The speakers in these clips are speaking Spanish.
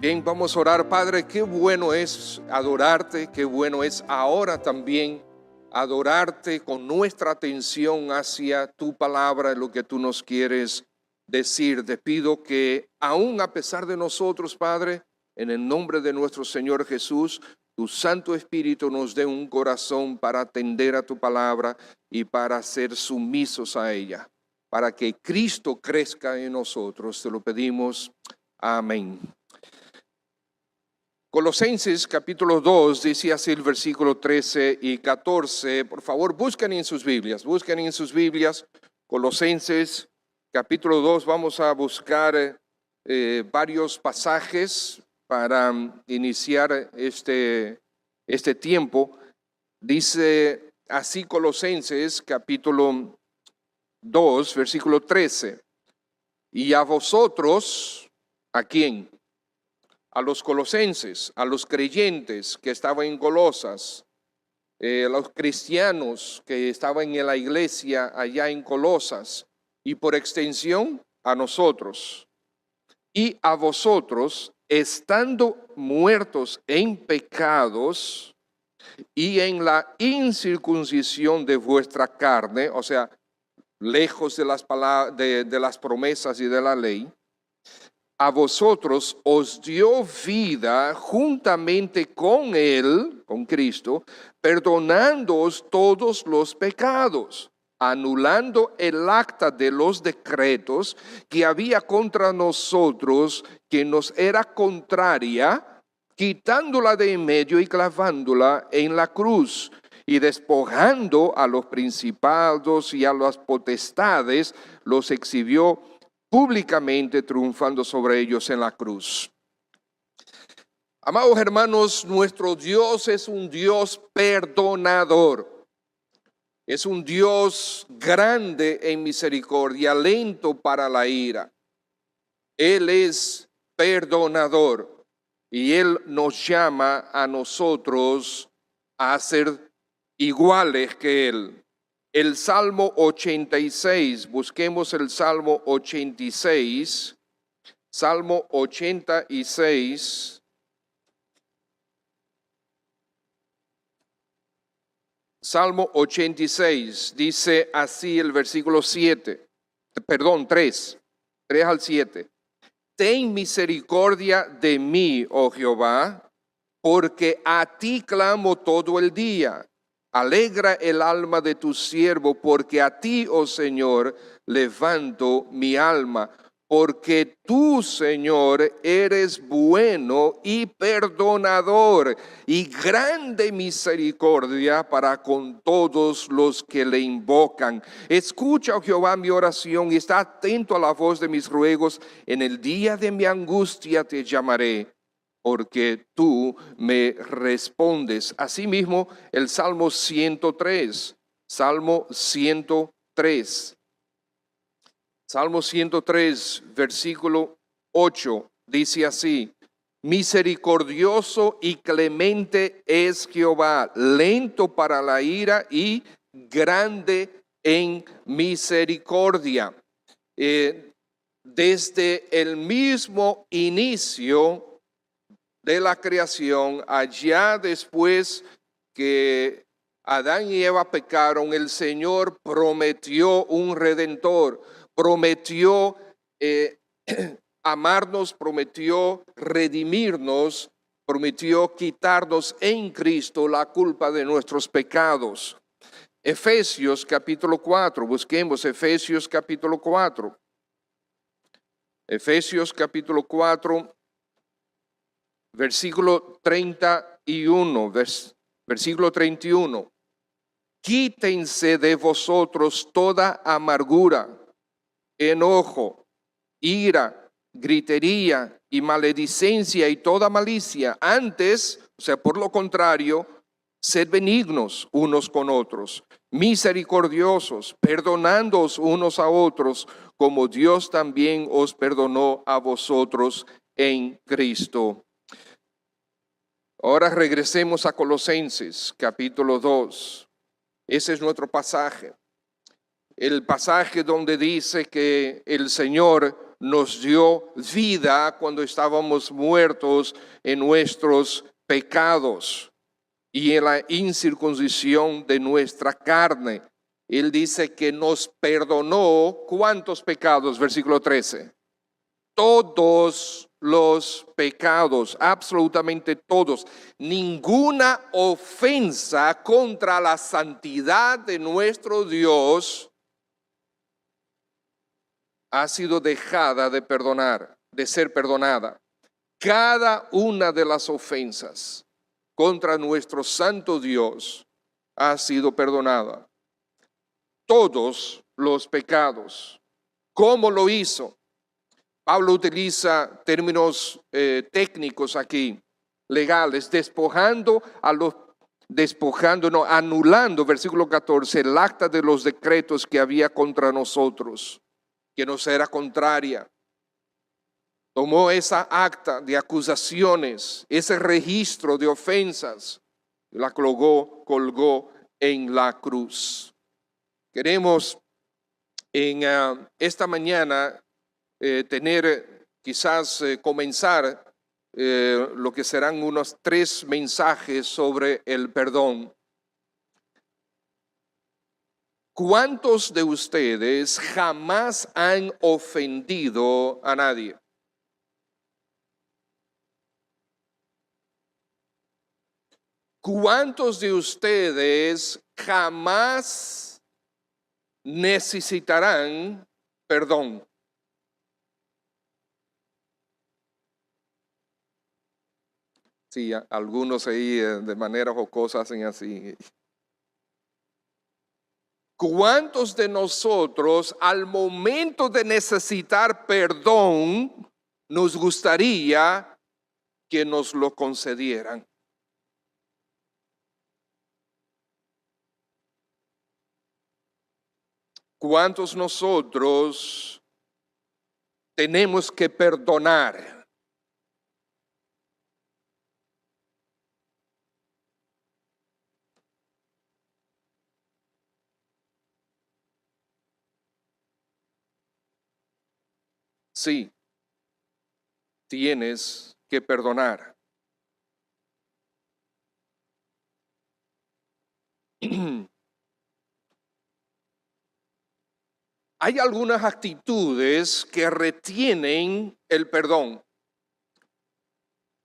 Bien, vamos a orar. Padre, qué bueno es adorarte, qué bueno es ahora también adorarte con nuestra atención hacia tu palabra, lo que tú nos quieres decir. Te pido que aún a pesar de nosotros, Padre, en el nombre de nuestro Señor Jesús, tu Santo Espíritu nos dé un corazón para atender a tu palabra y para ser sumisos a ella, para que Cristo crezca en nosotros. Te lo pedimos. Amén. Colosenses capítulo 2 dice así el versículo 13 y 14. Por favor, busquen en sus Biblias. Colosenses capítulo 2, vamos a buscar varios pasajes para iniciar este tiempo. Dice así Colosenses capítulo 2, versículo 13. Y a vosotros, ¿a quién? A los colosenses, a los creyentes que estaban en Colosas, a los cristianos que estaban en la iglesia allá en Colosas, y por extensión a nosotros. Y a vosotros, estando muertos en pecados y en la incircuncisión de vuestra carne, o sea, lejos de las palabras, de las promesas y de la ley, a vosotros os dio vida juntamente con Él, con Cristo, perdonándoos todos los pecados, anulando el acta de los decretos que había contra nosotros, que nos era contraria, quitándola de en medio y clavándola en la cruz, y despojando a los principados y a las potestades, los exhibió públicamente, triunfando sobre ellos en la cruz. Amados hermanos, nuestro Dios es un Dios perdonador. Es un Dios grande en misericordia, lento para la ira. Él es perdonador y Él nos llama a nosotros a ser iguales que Él. El Salmo 86, busquemos el Salmo 86, Salmo 86, Salmo 86, dice así el versículo 3 al 7. Ten misericordia de mí, oh Jehová, porque a ti clamo todo el día. Alegra el alma de tu siervo, porque a ti, oh Señor, levanto mi alma. Porque tú, Señor, eres bueno y perdonador y grande misericordia para con todos los que le invocan. Escucha, oh Jehová, mi oración y está atento a la voz de mis ruegos. En el día de mi angustia te llamaré, porque tú me respondes. Asimismo, el Salmo 103, Salmo 103. Salmo 103, versículo 8, dice así: misericordioso y clemente es Jehová, lento para la ira y grande en misericordia. Desde el mismo inicio de la creación, allá después que Adán y Eva pecaron, el Señor prometió un redentor, prometió amarnos, prometió redimirnos, prometió quitarnos en Cristo la culpa de nuestros pecados. Efesios capítulo 4, busquemos Efesios capítulo 4. Efesios capítulo 4, versículo 31, versículo 31. Quítense de vosotros toda amargura, enojo, ira, gritería y maledicencia y toda malicia. Antes, o sea, por lo contrario, sed benignos unos con otros, misericordiosos, perdonándoos unos a otros, como Dios también os perdonó a vosotros en Cristo. Ahora regresemos a Colosenses capítulo 2. Ese es nuestro pasaje. El pasaje donde dice que el Señor nos dio vida cuando estábamos muertos en nuestros pecados y en la incircuncisión de nuestra carne. Él dice que nos perdonó, ¿cuántos pecados? Versículo 13. Todos los pecados, absolutamente todos. Ninguna ofensa contra la santidad de nuestro Dios ha sido dejada de perdonar, de ser perdonada. Cada una de las ofensas contra nuestro santo Dios ha sido perdonada. Todos los pecados. ¿Cómo lo hizo? Pablo utiliza términos técnicos aquí, legales, anulando, versículo 14, el acta de los decretos que había contra nosotros, que nos era contraria. Tomó esa acta de acusaciones, ese registro de ofensas, la colgó en la cruz. Queremos en esta mañana comenzar lo que serán unos 3 mensajes sobre el perdón. ¿Cuántos de ustedes jamás han ofendido a nadie? ¿Cuántos de ustedes jamás necesitarán perdón? Sí, algunos ahí de manera jocosa hacen así. ¿Cuántos de nosotros al momento de necesitar perdón nos gustaría que nos lo concedieran? ¿Cuántos nosotros tenemos que perdonar? Sí, tienes que perdonar. Hay algunas actitudes que retienen el perdón.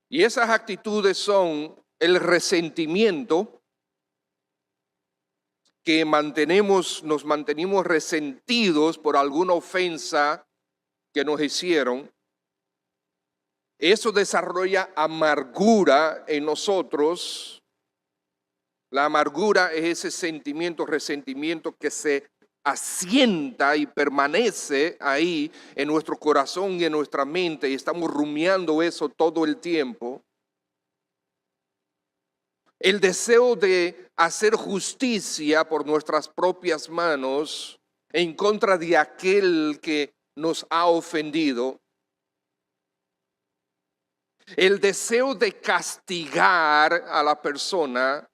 Y esas actitudes son el resentimiento, que nos mantenemos resentidos por alguna ofensa que nos hicieron. Eso desarrolla amargura en nosotros. La amargura es ese sentimiento, resentimiento que se asienta y permanece ahí en nuestro corazón y en nuestra mente, y estamos rumiando eso todo el tiempo. El deseo de hacer justicia por nuestras propias manos en contra de aquel que nos ha ofendido. El deseo de castigar a la persona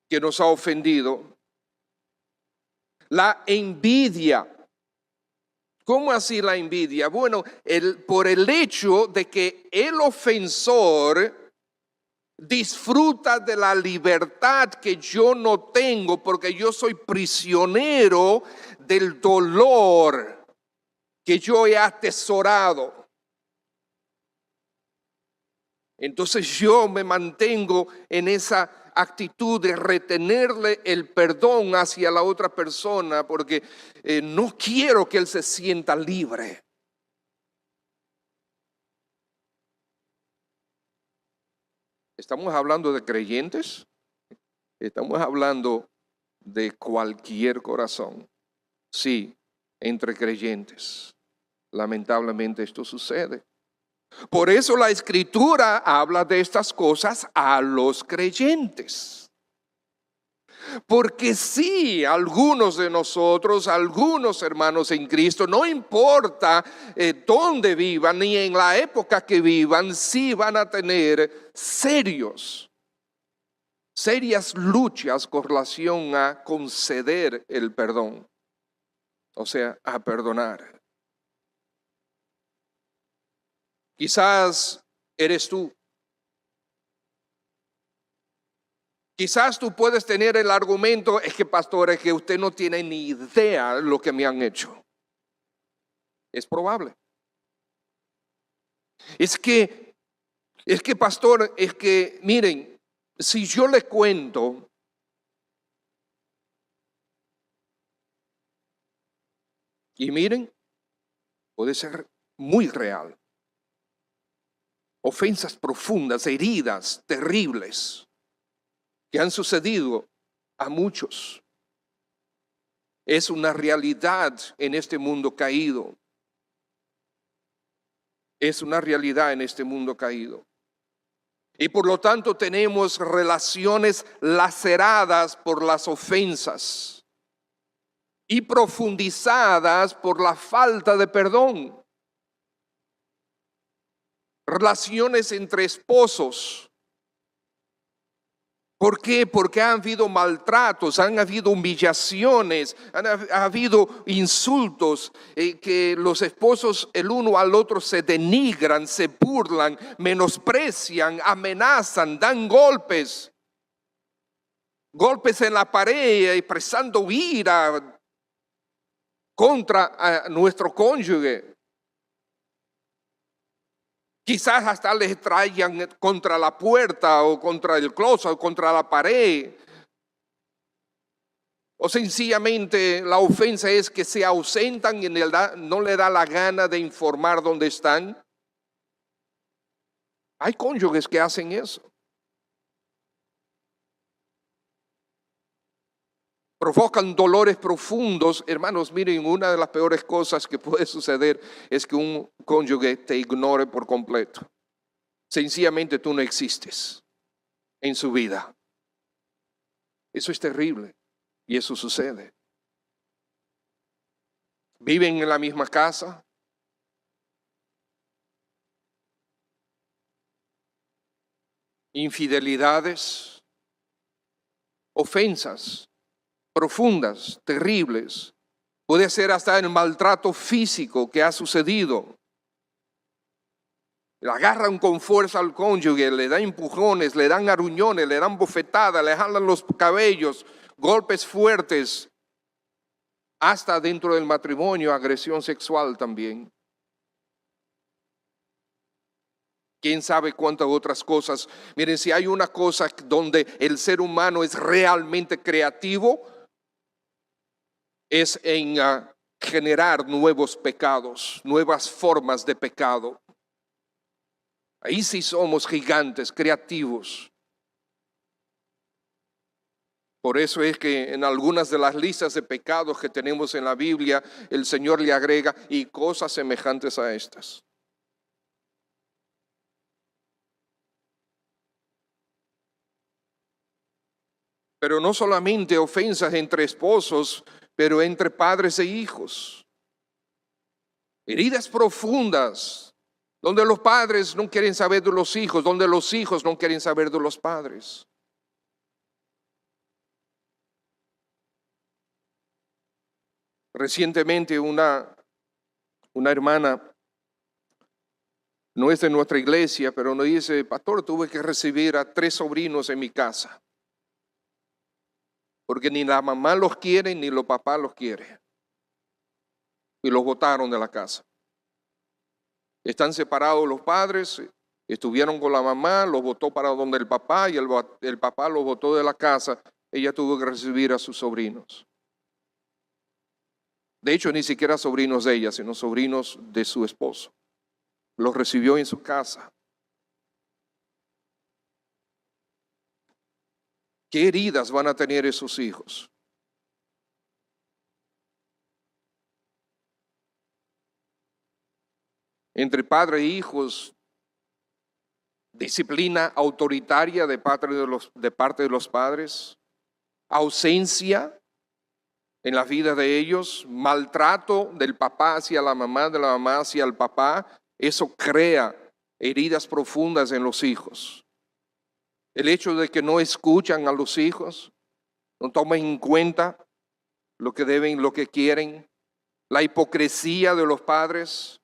que nos ha ofendido. La envidia. ¿Cómo así la envidia? Bueno, por el hecho de que el ofensor disfruta de la libertad que yo no tengo, porque yo soy prisionero del dolor que yo he atesorado. Entonces yo me mantengo en esa actitud de retenerle el perdón hacia la otra persona, porque no quiero que él se sienta libre. ¿Estamos hablando de creyentes? Estamos hablando de cualquier corazón. Sí, entre creyentes. Lamentablemente esto sucede. Por eso la Escritura habla de estas cosas a los creyentes. Porque sí, algunos de nosotros, algunos hermanos en Cristo, no importa dónde vivan ni en la época que vivan, sí van a tener serias luchas con relación a conceder el perdón, o sea, a perdonar. Quizás eres tú. Quizás tú puedes tener el argumento, es que pastor, es que usted no tiene ni idea de lo que me han hecho. Es probable. Es que pastor, es que miren, si yo le cuento, y miren, puede ser muy real. Ofensas profundas, heridas terribles que han sucedido a muchos. Es una realidad en este mundo caído. Es una realidad en este mundo caído. Y por lo tanto tenemos relaciones laceradas por las ofensas y profundizadas por la falta de perdón. Relaciones entre esposos. ¿Por qué? Porque han habido maltratos, han habido humillaciones, ha habido insultos, que los esposos el uno al otro se denigran, se burlan, menosprecian, amenazan, dan golpes en la pared, expresando ira contra nuestro cónyuge. Quizás hasta les traigan contra la puerta o contra el closet o contra la pared. O sencillamente la ofensa es que se ausentan y no le da la gana de informar dónde están. Hay cónyuges que hacen eso. Provocan dolores profundos. Hermanos, miren, una de las peores cosas que puede suceder es que un cónyuge te ignore por completo. Sencillamente tú no existes en su vida. Eso es terrible y eso sucede. Viven en la misma casa. Infidelidades, ofensas profundas, terribles. Puede ser hasta el maltrato físico que ha sucedido. Le agarran con fuerza al cónyuge, le dan empujones, le dan aruñones, le dan bofetadas, le jalan los cabellos, golpes fuertes. Hasta dentro del matrimonio, agresión sexual también. Quién sabe cuántas otras cosas. Miren, si hay una cosa donde el ser humano es realmente creativo, es en generar nuevos pecados, nuevas formas de pecado. Ahí sí somos gigantes, creativos. Por eso es que en algunas de las listas de pecados que tenemos en la Biblia, el Señor le agrega y cosas semejantes a estas. Pero no solamente ofensas entre esposos, pero entre padres e hijos. Heridas profundas, donde los padres no quieren saber de los hijos, donde los hijos no quieren saber de los padres. Recientemente una hermana, no es de nuestra iglesia, pero nos dice, pastor, tuve que recibir a 3 sobrinos en mi casa. Porque ni la mamá los quiere, ni los papás los quieren. Y los botaron de la casa. Están separados los padres, estuvieron con la mamá, los botó para donde el papá y el papá los botó de la casa. Ella tuvo que recibir a sus sobrinos. De hecho, ni siquiera sobrinos de ella, sino sobrinos de su esposo. Los recibió en su casa. ¿Qué heridas van a tener esos hijos? Entre padre e hijos, disciplina autoritaria de parte de los padres, ausencia en la vida de ellos, maltrato del papá hacia la mamá, de la mamá hacia el papá. Eso crea heridas profundas en los hijos. El hecho de que no escuchan a los hijos, no toman en cuenta lo que deben, lo que quieren, la hipocresía de los padres.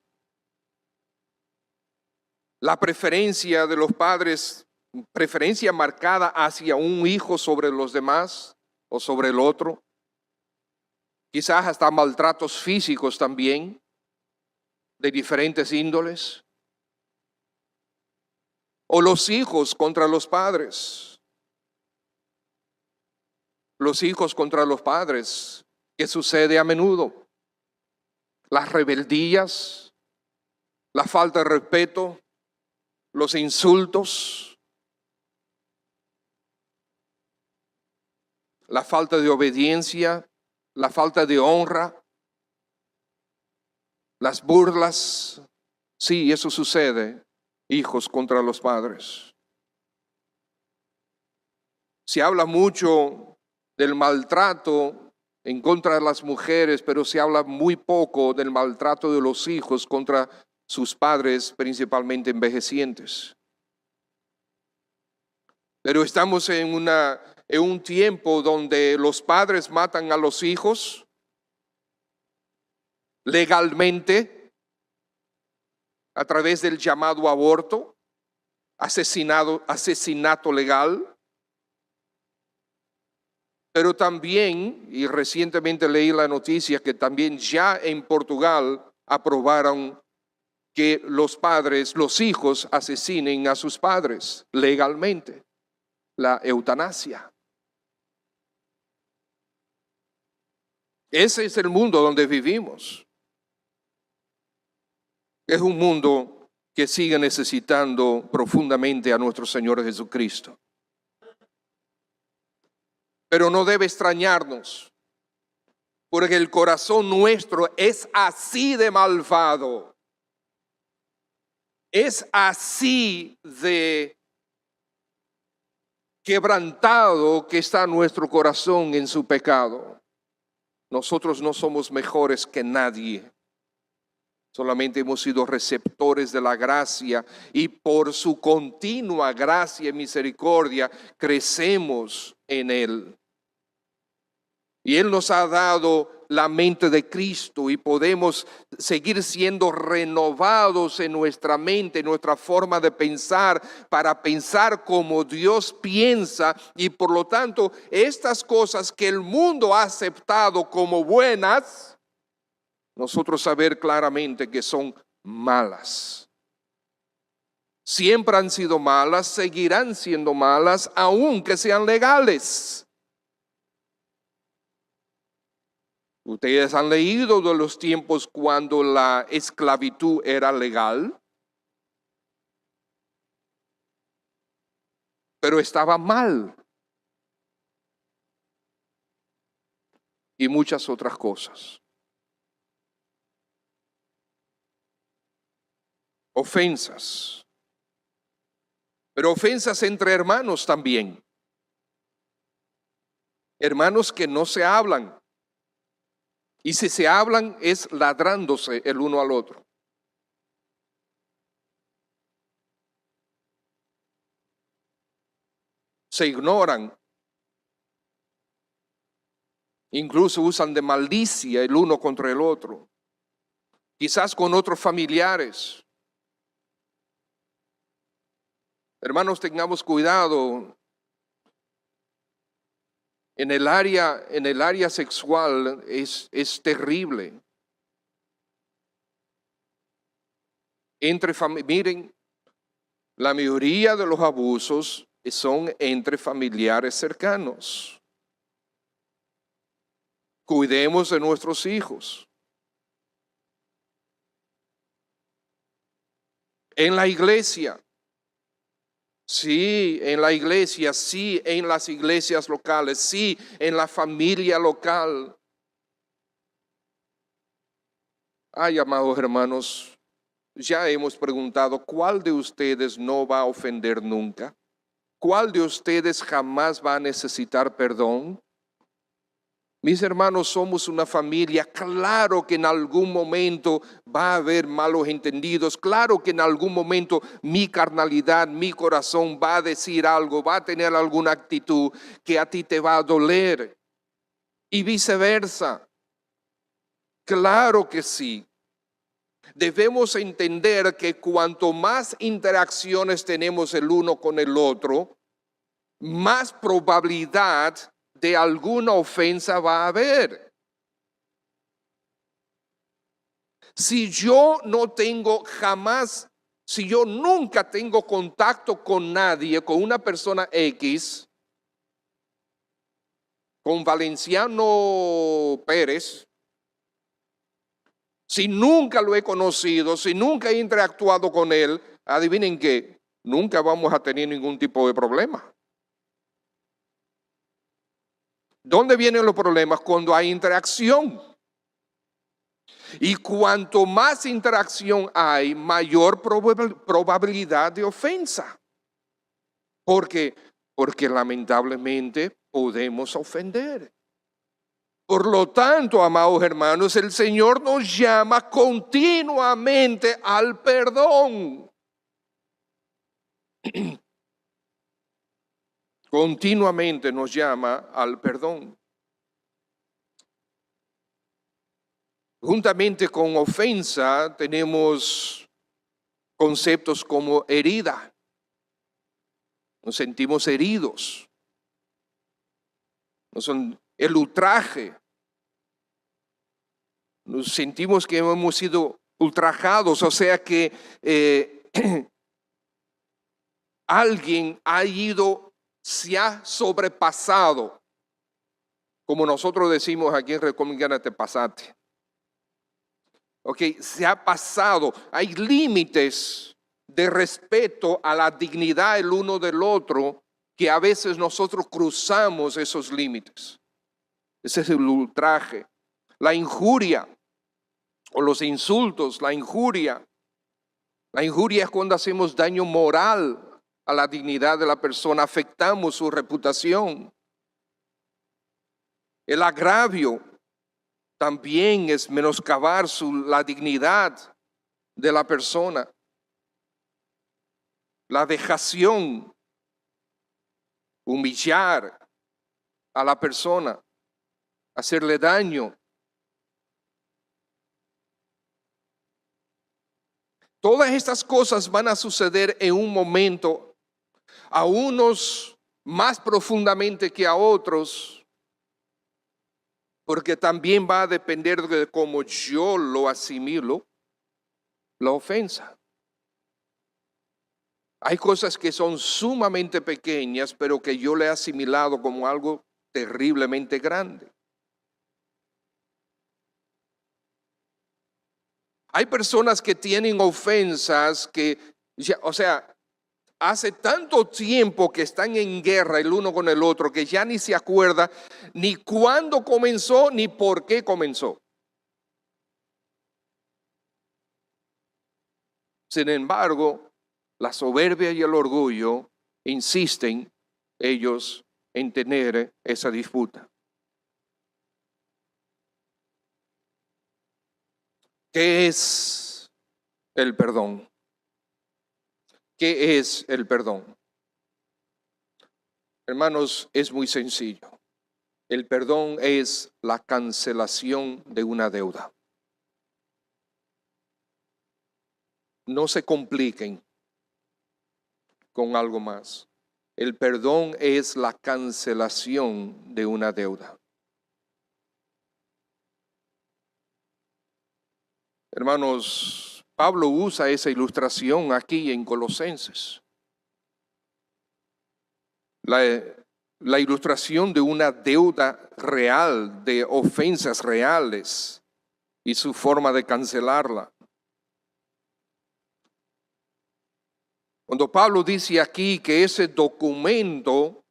la preferencia de los padres, preferencia marcada hacia un hijo sobre los demás o sobre el otro. Quizás hasta maltratos físicos también, de diferentes índoles. O los hijos contra los padres. Los hijos contra los padres, que sucede a menudo. Las rebeldías, la falta de respeto, los insultos, la falta de obediencia, la falta de honra, las burlas. Sí, eso sucede, hijos contra los padres. Se habla mucho del maltrato en contra de las mujeres, pero se habla muy poco del maltrato de los hijos contra sus padres, principalmente envejecientes. Pero estamos en un tiempo donde los padres matan a los hijos legalmente a través del llamado aborto, asesinato legal. Pero también, y recientemente leí la noticia que también ya en Portugal aprobaron que los padres, los hijos asesinen a sus padres legalmente, la eutanasia. Ese es el mundo donde vivimos. Es un mundo que sigue necesitando profundamente a nuestro Señor Jesucristo. Pero no debe extrañarnos, porque el corazón nuestro es así de malvado, es así de quebrantado que está nuestro corazón en su pecado. Nosotros no somos mejores que nadie. Solamente hemos sido receptores de la gracia y por su continua gracia y misericordia crecemos en Él. Y Él nos ha dado la mente de Cristo y podemos seguir siendo renovados en nuestra mente, en nuestra forma de pensar, para pensar como Dios piensa. Y por lo tanto, estas cosas que el mundo ha aceptado como buenas, nosotros saber claramente que son malas. Siempre han sido malas, seguirán siendo malas, aunque sean legales. Ustedes han leído de los tiempos cuando la esclavitud era legal, pero estaba mal. Y muchas otras cosas. Ofensas. Pero ofensas entre hermanos también. Hermanos que no se hablan. Y si se hablan es ladrándose el uno al otro. Se ignoran. Incluso usan de malicia el uno contra el otro. Quizás con otros familiares. Hermanos, tengamos cuidado. En el área sexual es terrible. Miren, la mayoría de los abusos son entre familiares cercanos. Cuidemos de nuestros hijos. En la iglesia. Sí, en la iglesia, sí, en las iglesias locales, sí, en la familia local. Ay, amados hermanos, ya hemos preguntado, ¿cuál de ustedes no va a ofender nunca? ¿Cuál de ustedes jamás va a necesitar perdón? Mis hermanos, somos una familia. Claro que en algún momento va a haber malos entendidos. Claro que en algún momento mi carnalidad, mi corazón va a decir algo, va a tener alguna actitud que a ti te va a doler. Y viceversa. Claro que sí. debemos entender que cuanto más interacciones tenemos el uno con el otro, más probabilidad de alguna ofensa va a haber. Si yo nunca tengo contacto con nadie, con una persona X, con Valenciano Pérez, si nunca lo he conocido, si nunca he interactuado con él, adivinen qué, nunca vamos a tener ningún tipo de problema. ¿Dónde vienen los problemas? Cuando hay interacción. Y cuanto más interacción hay, mayor probabilidad de ofensa. ¿Por qué? Porque lamentablemente podemos ofender. Por lo tanto, amados hermanos, el Señor nos llama continuamente al perdón. Continuamente nos llama al perdón. Juntamente con ofensa tenemos conceptos como herida. Nos sentimos heridos. El ultraje. Nos sentimos que hemos sido ultrajados, o sea que alguien se ha sobrepasado. Como nosotros decimos aquí en Recomienda, te pasaste. Se ha pasado. Hay límites de respeto a la dignidad el uno del otro que a veces nosotros cruzamos esos límites. Ese es el ultraje. La injuria o los insultos, la injuria. La injuria es cuando hacemos daño moral a la dignidad de la persona, afectamos su reputación. El agravio también es menoscabar la dignidad de la persona. La vejación, humillar a la persona, hacerle daño. Todas estas cosas van a suceder en un momento, a unos más profundamente que a otros, porque también va a depender de cómo yo lo asimilo, la ofensa. Hay cosas que son sumamente pequeñas, pero que yo le he asimilado como algo terriblemente grande. Hay personas que tienen ofensas que, hace tanto tiempo que están en guerra el uno con el otro que ya ni se acuerda ni cuándo comenzó ni por qué comenzó. Sin embargo, la soberbia y el orgullo insisten ellos en tener esa disputa. ¿Qué es el perdón? ¿Qué es el perdón? Hermanos, es muy sencillo. El perdón es la cancelación de una deuda. No se compliquen con algo más. El perdón es la cancelación de una deuda. Hermanos, Pablo usa esa ilustración aquí en Colosenses. La ilustración de una deuda real, de ofensas reales y su forma de cancelarla. Cuando Pablo dice aquí que ese documento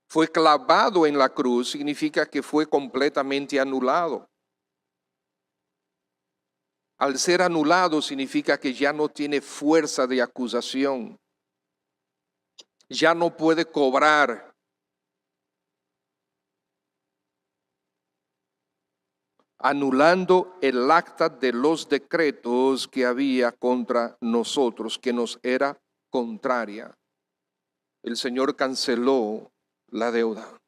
fue clavado en la cruz, significa que fue completamente anulado. Al ser anulado significa que ya no tiene fuerza de acusación. Ya no puede cobrar. Anulando el acta de los decretos que había contra nosotros, que nos era contraria. El Señor canceló la deuda.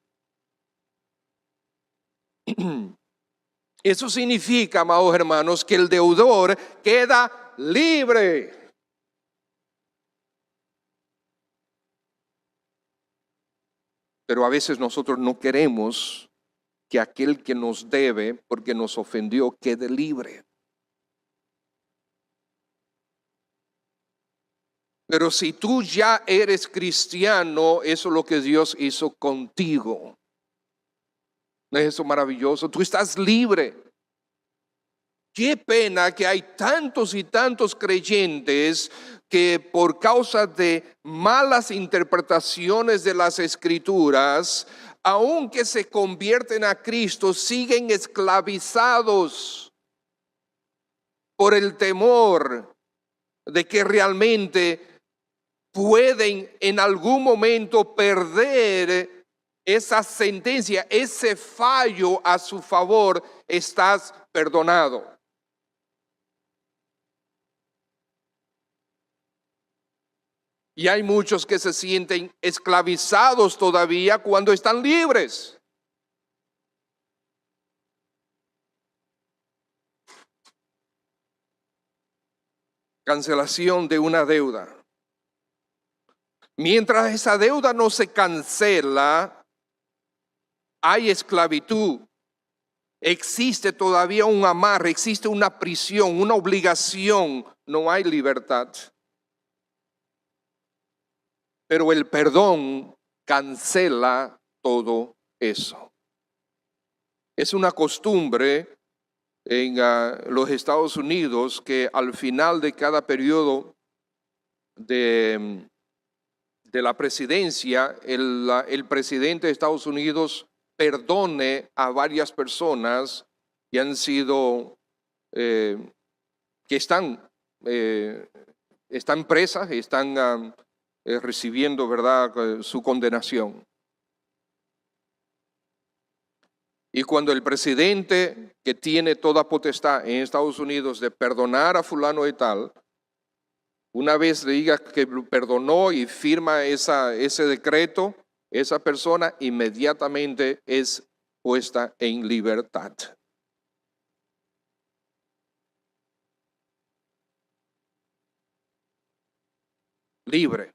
Eso significa, amados hermanos, que el deudor queda libre. Pero a veces nosotros no queremos que aquel que nos debe, porque nos ofendió, quede libre. Pero si tú ya eres cristiano, eso es lo que Dios hizo contigo. ¿No es eso maravilloso? Tú estás libre. Qué pena que hay tantos y tantos creyentes que por causa de malas interpretaciones de las Escrituras, aunque se convierten a Cristo, siguen esclavizados por el temor de que realmente pueden en algún momento perder esa sentencia, ese fallo a su favor. Estás perdonado. Y hay muchos que se sienten esclavizados todavía cuando están libres. Cancelación de una deuda. Mientras esa deuda no se cancela, hay esclavitud. Existe todavía un amarre, existe una prisión, una obligación. No hay libertad. Pero el perdón cancela todo eso. Es una costumbre en los Estados Unidos que al final de cada periodo de la presidencia, el presidente de Estados Unidos perdone a varias personas que han sido, que están presas, están recibiendo, ¿verdad?, su condenación. Y cuando el presidente, que tiene toda potestad en Estados Unidos de perdonar a fulano y tal, una vez le diga que perdonó y firma ese decreto, esa persona inmediatamente es puesta en libertad. Libre.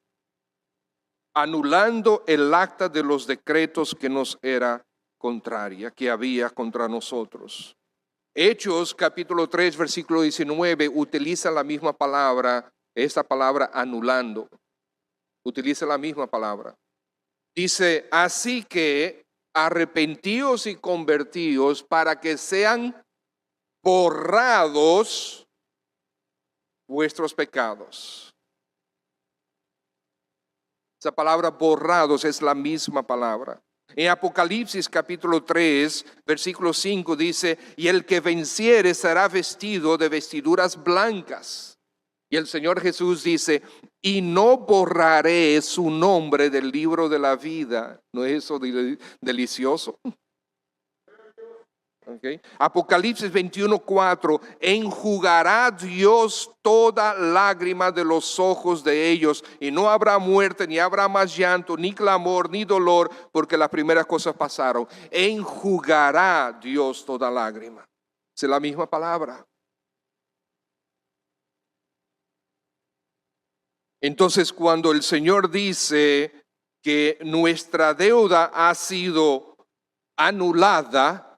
Anulando el acta de los decretos que nos era contraria, que había contra nosotros. Hechos capítulo 3 versículo 19 utiliza la misma palabra, esta palabra anulando. Utiliza la misma palabra. Dice, así que arrepentíos y convertíos para que sean borrados vuestros pecados. Esa palabra borrados es la misma palabra. En Apocalipsis capítulo 3, versículo 5 dice, y el que venciere será vestido de vestiduras blancas. Y el Señor Jesús dice, y no borraré su nombre del libro de la vida. ¿No es eso delicioso? Okay. Apocalipsis 21:4, enjugará Dios toda lágrima de los ojos de ellos, y no habrá muerte, ni habrá más llanto, ni clamor, ni dolor, porque las primeras cosas pasaron. Enjugará Dios toda lágrima. Es la misma palabra. Entonces, cuando el Señor dice que nuestra deuda ha sido anulada,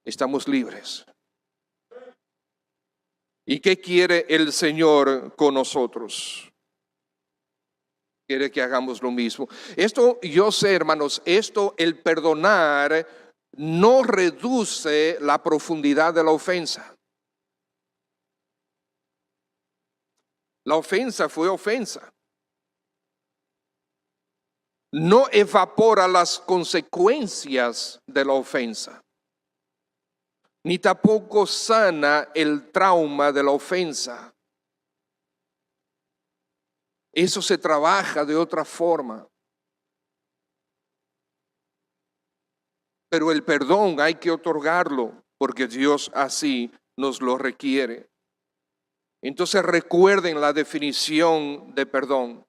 estamos libres. ¿Y qué quiere el Señor con nosotros? Quiere que hagamos lo mismo. Esto, yo sé, hermanos, el perdonar no reduce la profundidad de la ofensa. La ofensa fue ofensa. No evapora las consecuencias de la ofensa, ni tampoco sana el trauma de la ofensa. Eso se trabaja de otra forma. Pero el perdón hay que otorgarlo porque Dios así nos lo requiere. Entonces recuerden la definición de perdón.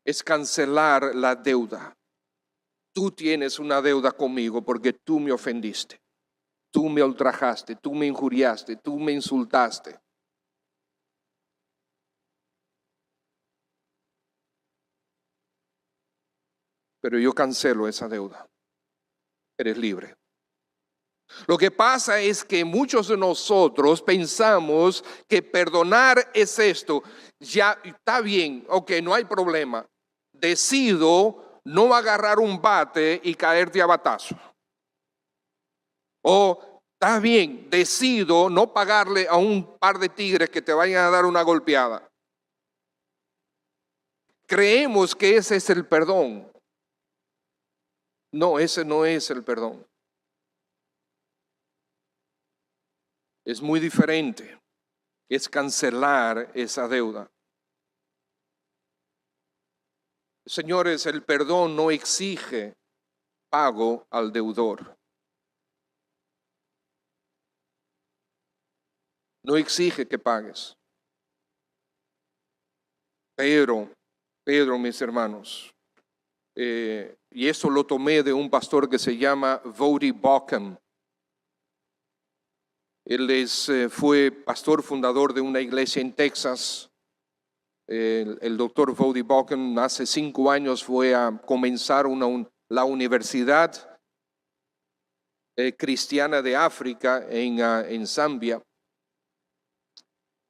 Es cancelar la deuda. tú tienes una deuda conmigo porque tú me ofendiste, tú me ultrajaste, tú me injuriaste, tú me insultaste. Pero yo cancelo esa deuda. Eres libre. Lo que pasa es que muchos de nosotros pensamos que perdonar es esto. Ya está bien, ok, no hay problema. Decido no agarrar un bate y caerte a batazo. O está bien, decido no pagarle a un par de tigres que te vayan a dar una golpeada. Creemos que ese es el perdón. No, ese no es el perdón. Es muy diferente. Es cancelar esa deuda. Señores, el perdón no exige pago al deudor. No exige que pagues. Pero, mis hermanos, y eso lo tomé de un pastor que se llama Voddie Baucham. Él fue pastor fundador de una iglesia en Texas. El doctor Voddie Baucham hace 5 años fue a comenzar la universidad cristiana de África en Zambia.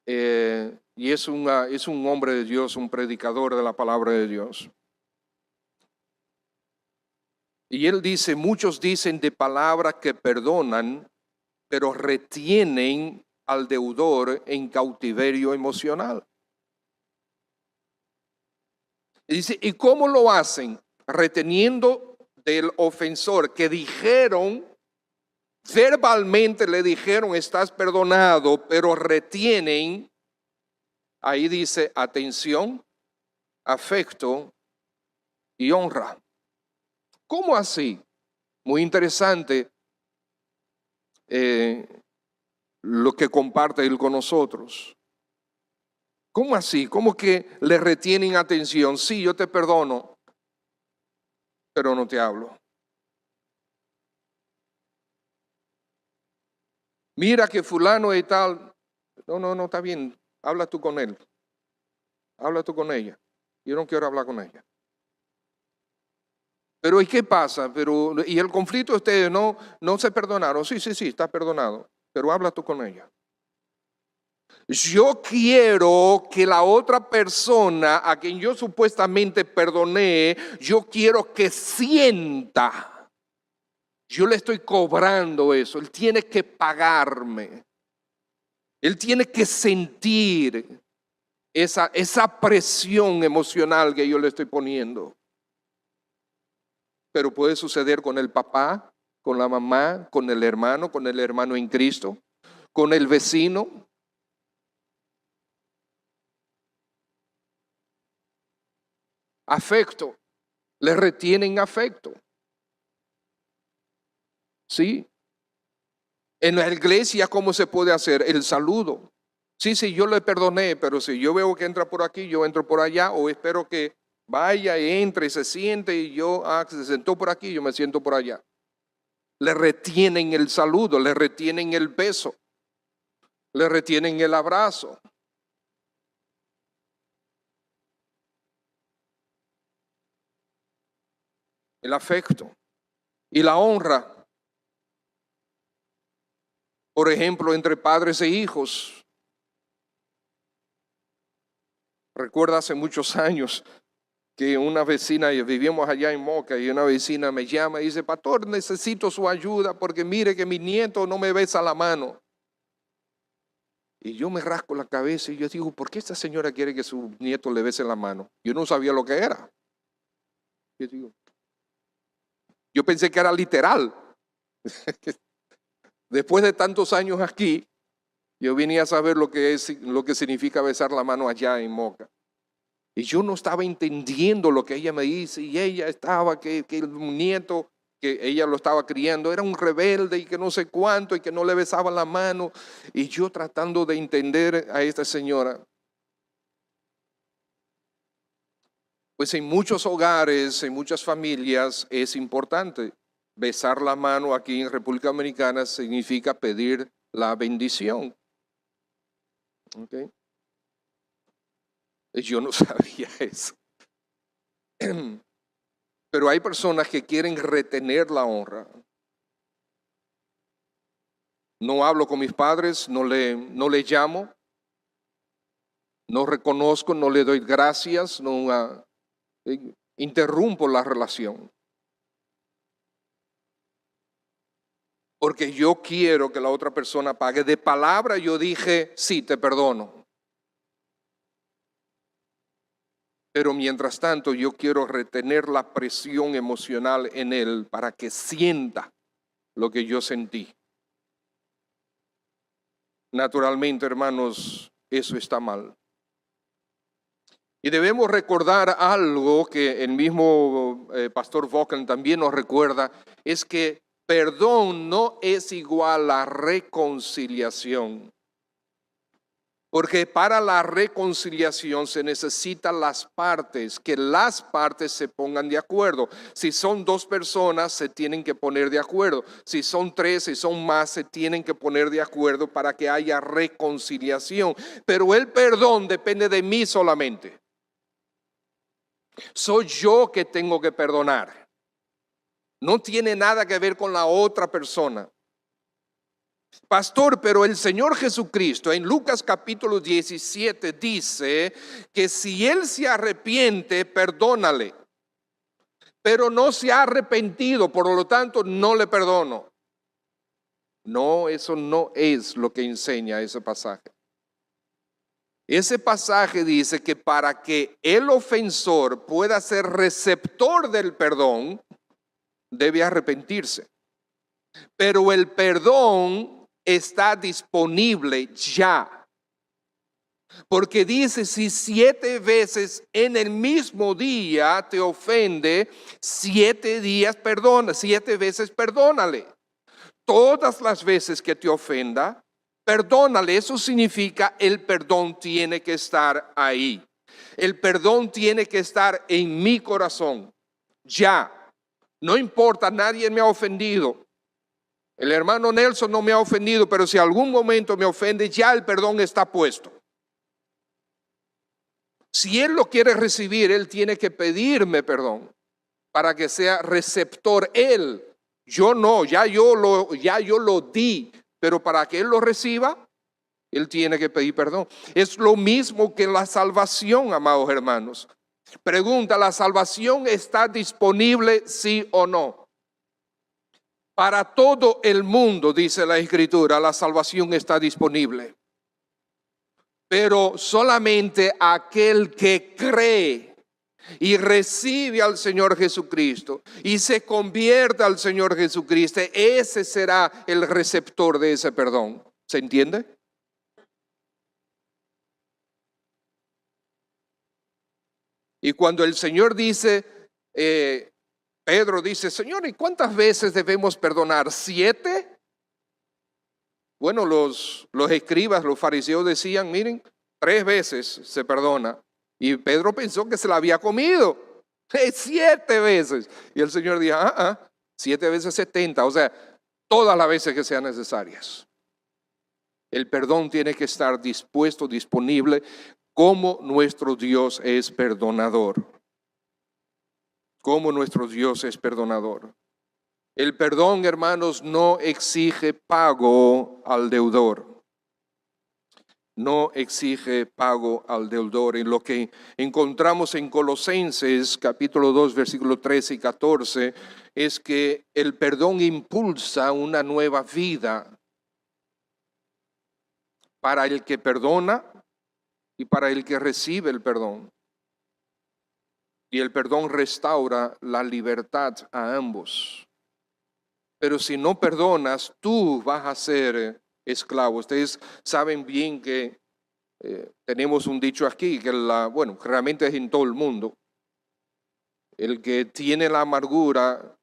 Y es un hombre de Dios, un predicador de la palabra de Dios. Y él dice, muchos dicen de palabra que perdonan, pero retienen al deudor en cautiverio emocional. Y dice, ¿y cómo lo hacen? Reteniendo del ofensor que dijeron, verbalmente le dijeron, estás perdonado, pero retienen, ahí dice, atención, afecto y honra. ¿Cómo así? Muy interesante lo que comparte él con nosotros. ¿Cómo así? ¿Cómo que le retienen atención? Sí, yo te perdono, pero no te hablo. Mira que fulano y tal. No, está bien. Habla tú con él. Habla tú con ella. Yo no quiero hablar con ella. Pero ¿y qué pasa? Y el conflicto de ustedes no se perdonaron. Sí, está perdonado. Pero habla tú con ella. Yo quiero que la otra persona a quien yo supuestamente perdoné, yo quiero que sienta. Yo le estoy cobrando eso. Él tiene que pagarme. Él tiene que sentir esa presión emocional que yo le estoy poniendo. Pero puede suceder con el papá, con la mamá, con el hermano en Cristo, con el vecino. Afecto, le retienen afecto. ¿Sí? En la iglesia, ¿cómo se puede hacer? El saludo. Sí, yo le perdoné, pero si yo veo que entra por aquí, yo entro por allá, o espero que vaya, entre, se siente y se sentó por aquí, yo me siento por allá. Le retienen el saludo, le retienen el beso, le retienen el abrazo. El afecto y la honra. Por ejemplo, entre padres e hijos. Recuerdo hace muchos años que una vecina, vivíamos allá en Moca, y una vecina me llama y dice, pastor, necesito su ayuda porque mire que mi nieto no me besa la mano. Y yo me rasco la cabeza y yo digo, ¿por qué esta señora quiere que su nieto le bese la mano? Yo no sabía lo que era. Yo pensé que era literal. Después de tantos años aquí, yo vine a saber lo que significa besar la mano allá en Moca. Y yo no estaba entendiendo lo que ella me dice, y ella estaba, que el nieto que ella lo estaba criando era un rebelde y que no sé cuánto, y que no le besaba la mano, y yo tratando de entender a esta señora. Pues en muchos hogares, en muchas familias es importante. Besar la mano aquí en República Dominicana significa pedir la bendición. ¿Okay? Yo no sabía eso. Pero hay personas que quieren retener la honra. No hablo con mis padres, no le llamo, no reconozco, no le doy gracias, no interrumpo la relación. Porque yo quiero que la otra persona pague. De palabra yo dije, sí, te perdono. Pero mientras tanto yo quiero retener la presión emocional en él para que sienta lo que yo sentí. Naturalmente, hermanos, eso está mal. Y debemos recordar algo que el mismo pastor Vaughan también nos recuerda, es que perdón no es igual a reconciliación. Porque para la reconciliación se necesitan que las partes se pongan de acuerdo. Si son dos personas, se tienen que poner de acuerdo. Si son tres, si son más, se tienen que poner de acuerdo para que haya reconciliación. Pero el perdón depende de mí solamente. Soy yo que tengo que perdonar. No tiene nada que ver con la otra persona. Pastor, pero el Señor Jesucristo en Lucas capítulo 17 dice que si él se arrepiente, perdónale. Pero no se ha arrepentido, por lo tanto no le perdono. No, eso no es lo que enseña ese pasaje. Ese pasaje dice que para que el ofensor pueda ser receptor del perdón, debe arrepentirse. Pero el perdón está disponible ya. Porque dice, si 7 veces en el mismo día te ofende, 7 veces perdónale. Todas las veces que te ofenda, perdónale. Eso significa el perdón tiene que estar ahí. El perdón tiene que estar en mi corazón. Ya. No importa, nadie me ha ofendido. El hermano Nelson no me ha ofendido, pero si algún momento me ofende, ya el perdón está puesto. Si él lo quiere recibir, él tiene que pedirme perdón para que sea receptor él. Yo no, ya yo lo di, pero para que él lo reciba, él tiene que pedir perdón. Es lo mismo que la salvación, amados hermanos. Pregunta, ¿la salvación está disponible, sí o no? Para todo el mundo, dice la Escritura, la salvación está disponible. Pero solamente aquel que cree y recibe al Señor Jesucristo y se convierte al Señor Jesucristo, ese será el receptor de ese perdón. ¿Se entiende? Y cuando el Señor dice, Pedro dice, Señor, ¿y cuántas veces debemos perdonar? ¿7? Bueno, los escribas, los fariseos decían, miren, 3 veces se perdona. Y Pedro pensó que se la había comido. 7 veces. Y el Señor dijo, 7 veces 70. O sea, todas las veces que sean necesarias. El perdón tiene que estar dispuesto, disponible, como nuestro Dios es perdonador. Como nuestro Dios es perdonador. El perdón, hermanos, no exige pago al deudor. No exige pago al deudor. En lo que encontramos en Colosenses capítulo 2, versículos 13 y 14, es que el perdón impulsa una nueva vida para el que perdona y para el que recibe el perdón. Y el perdón restaura la libertad a ambos. Pero si no perdonas, tú vas a ser esclavo. Ustedes saben bien que tenemos un dicho aquí, que realmente es en todo el mundo. El que tiene la amargura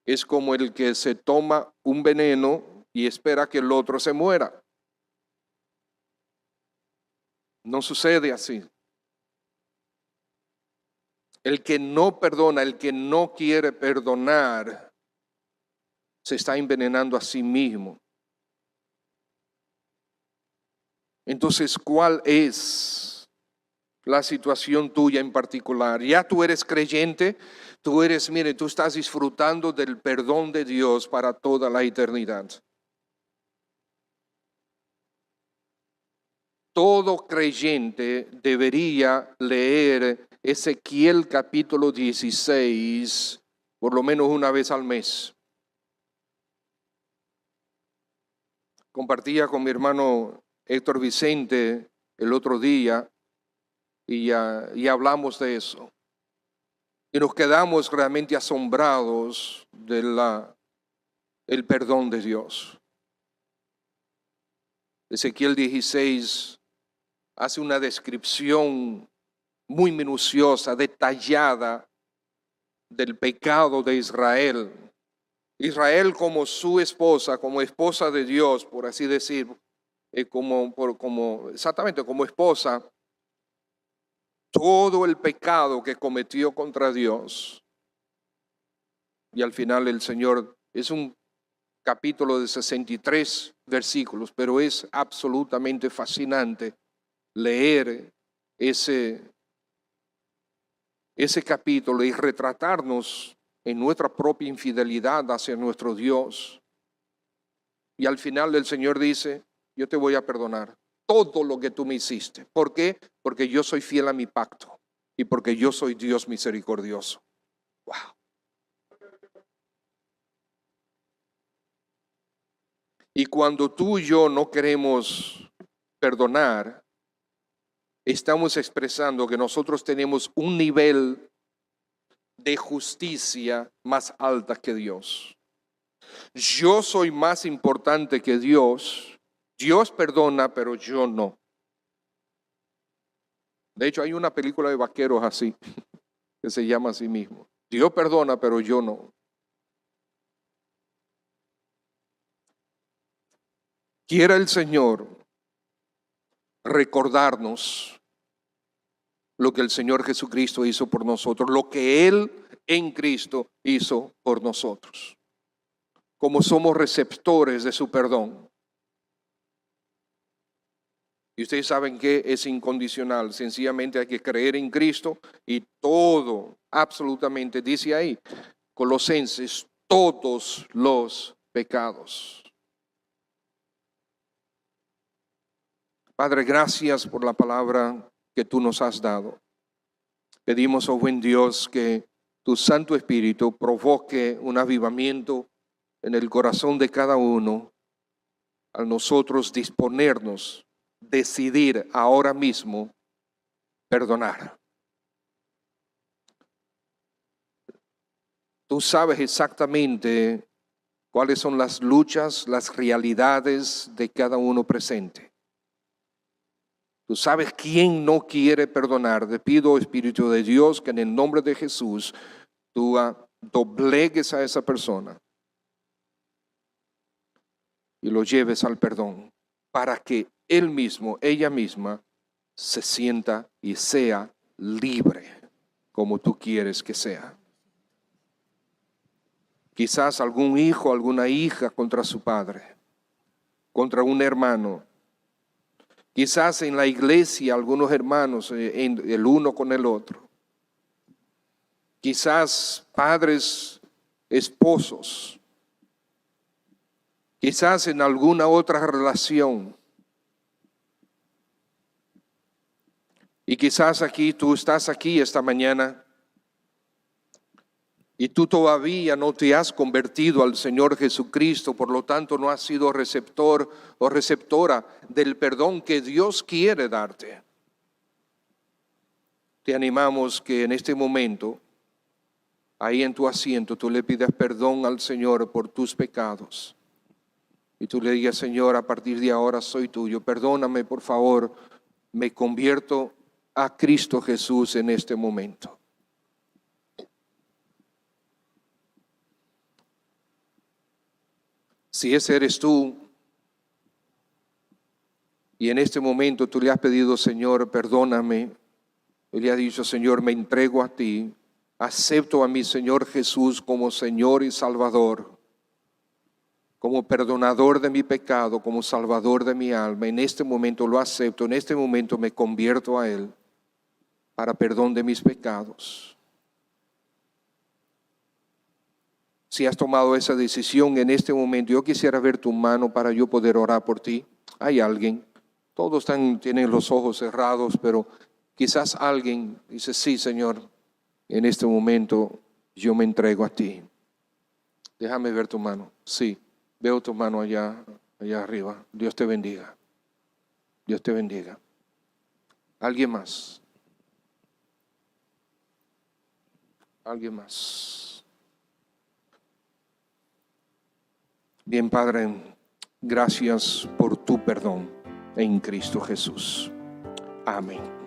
es como el que se toma un veneno y espera que el otro se muera. No sucede así. El que no perdona, el que no quiere perdonar, se está envenenando a sí mismo. Entonces, ¿cuál es la situación tuya en particular? Ya tú eres creyente, tú estás disfrutando del perdón de Dios para toda la eternidad. Todo creyente debería leer Ezequiel capítulo 16 por lo menos una vez al mes. Compartía con mi hermano Héctor Vicente el otro día y hablamos de eso. Y nos quedamos realmente asombrados el perdón de Dios. Ezequiel 16 hace una descripción muy minuciosa, detallada del pecado de Israel. Israel como su esposa, como esposa de Dios, por así decir, exactamente como esposa, todo el pecado que cometió contra Dios. Y al final el Señor, es un capítulo de 63 versículos, pero es absolutamente fascinante leer ese capítulo y retratarnos en nuestra propia infidelidad hacia nuestro Dios. Y al final el Señor dice, yo te voy a perdonar todo lo que tú me hiciste. ¿Por qué? Porque yo soy fiel a mi pacto y porque yo soy Dios misericordioso. Wow. Y cuando tú y yo no queremos perdonar, estamos expresando que nosotros tenemos un nivel de justicia más alta que Dios. Yo soy más importante que Dios. Dios perdona, pero yo no. De hecho, hay una película de vaqueros así, que se llama así mismo. Dios perdona, pero yo no. Quiera el Señor recordarnos lo que el Señor Jesucristo hizo por nosotros, lo que Él en Cristo hizo por nosotros. Como somos receptores de su perdón. Y ustedes saben que es incondicional, sencillamente hay que creer en Cristo y todo, absolutamente, dice ahí, Colosenses, todos los pecados. Padre, gracias por la palabra que tú nos has dado. Pedimos, oh buen Dios, que tu Santo Espíritu provoque un avivamiento en el corazón de cada uno, al nosotros disponernos, decidir ahora mismo perdonar. Tú sabes exactamente cuáles son las luchas, las realidades de cada uno presente. Tú sabes quién no quiere perdonar. Te pido, Espíritu de Dios, que en el nombre de Jesús tú doblegues a esa persona y lo lleves al perdón para que él mismo, ella misma, se sienta y sea libre como tú quieres que sea. Quizás algún hijo, alguna hija contra su padre, contra un hermano. Quizás en la iglesia algunos hermanos, el uno con el otro. Quizás padres, esposos. Quizás en alguna otra relación. Y quizás aquí, tú estás aquí esta mañana y tú todavía no te has convertido al Señor Jesucristo, por lo tanto no has sido receptor o receptora del perdón que Dios quiere darte. Te animamos que en este momento, ahí en tu asiento, tú le pidas perdón al Señor por tus pecados. Y tú le digas, Señor, a partir de ahora soy tuyo, perdóname por favor, me convierto a Cristo Jesús en este momento. Si ese eres tú, y en este momento tú le has pedido, Señor, perdóname, Él le ha dicho: Señor, me entrego a ti, acepto a mi Señor Jesús como Señor y Salvador, como perdonador de mi pecado, como salvador de mi alma. En este momento lo acepto, en este momento me convierto a Él para perdón de mis pecados. Si has tomado esa decisión en este momento, yo quisiera ver tu mano para yo poder orar por ti. ¿Hay alguien? Todos tienen los ojos cerrados, pero quizás alguien dice: sí, Señor, en este momento yo me entrego a ti. Déjame ver tu mano. Sí, veo tu mano allá arriba. Dios te bendiga. Dios te bendiga. ¿Alguien más? ¿Alguien más? Bien, Padre, gracias por tu perdón en Cristo Jesús. Amén.